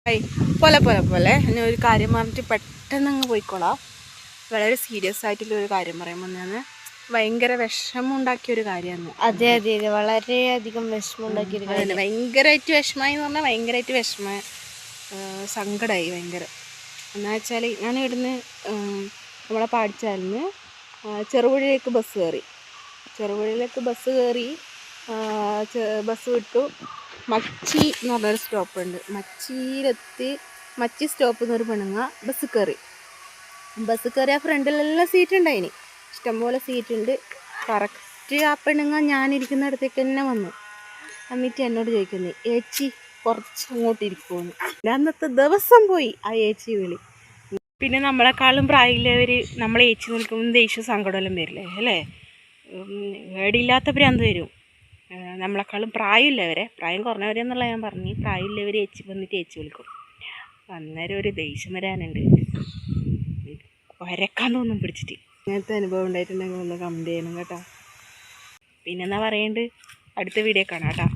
പോലെ പോലെ പോലെ ഞാൻ ഒരു കാര്യം പറഞ്ഞിട്ട് പെട്ടെന്ന് അങ്ങ് പോയിക്കോളാം. വളരെ സീരിയസ് ആയിട്ടുള്ള ഒരു കാര്യം പറയുമ്പോൾ ഞാൻ ഭയങ്കര വിഷമം ഉണ്ടാക്കിയൊരു കാര്യമാണ്. അതെ അതെ അതെ, വളരെയധികം വിഷമം ഉണ്ടാക്കിയൊരു കാര്യം. ഭയങ്കരമായിട്ട് വിഷമമായി എന്ന് പറഞ്ഞാൽ ഭയങ്കരമായിട്ട് സങ്കടമായി ഭയങ്കര. എന്നാ വെച്ചാൽ ഞാൻ ഇവിടുന്ന് നമ്മളെ പാടിച്ചാലിന് ചെറുപുഴയിലേക്ക് ബസ് കയറി ബസ് വിട്ടു. മച്ചി എന്ന് പറഞ്ഞൊരു സ്റ്റോപ്പുണ്ട്. മച്ചി സ്റ്റോപ്പിൽ നിന്നൊരു പെണ്ണുങ്ങ ബസ് കയറി ആ ഫ്രണ്ടിലെല്ലാം സീറ്റ് ഉണ്ടായിന്, ഇഷ്ടംപോലെ സീറ്റുണ്ട്. കറക്റ്റ് ആ പെണ്ണുങ്ങ ഞാനിരിക്കുന്നിടത്തേക്ക് തന്നെ വന്നു. എന്നിട്ട് എന്നോട് ചോദിക്കുന്നു, ഏച്ചി കുറച്ച് അങ്ങോട്ട് ഇരിക്കുമെന്ന്. അന്നത്തെ ദിവസം പോയി ആ ഏച്ചി വിളി. പിന്നെ നമ്മളെക്കാളും പ്രായമുള്ളവർ നമ്മളെ ഏച്ചി നിൽക്കുമ്പോൾ ദേഷ്യം സങ്കടമെല്ലാം വരില്ലേ അല്ലേ? ഏടിയില്ലാത്ത ഭ്രാന്ത് വരും. നമ്മളെക്കാളും പ്രായമില്ലവരെ, പ്രായം കുറഞ്ഞവരെന്നുള്ള ഞാൻ പറഞ്ഞു, പ്രായമില്ലവർ ഏച്ചി വന്നിട്ട് ഏച്ചി വിളിക്കും. അന്നേരം ഒരു ദേഷ്യം വരാനുണ്ട്, വരക്കാൻ തോന്നും പിടിച്ചിട്ട്. അങ്ങനത്തെ അനുഭവം ഉണ്ടായിട്ടുണ്ടെങ്കിൽ ഒന്ന് കമൻറ്റ് ചെയ്യണം കേട്ടോ. പിന്നെന്താ പറയേണ്ടത്, അടുത്ത വീഡിയോ കാണാം കേട്ടോ.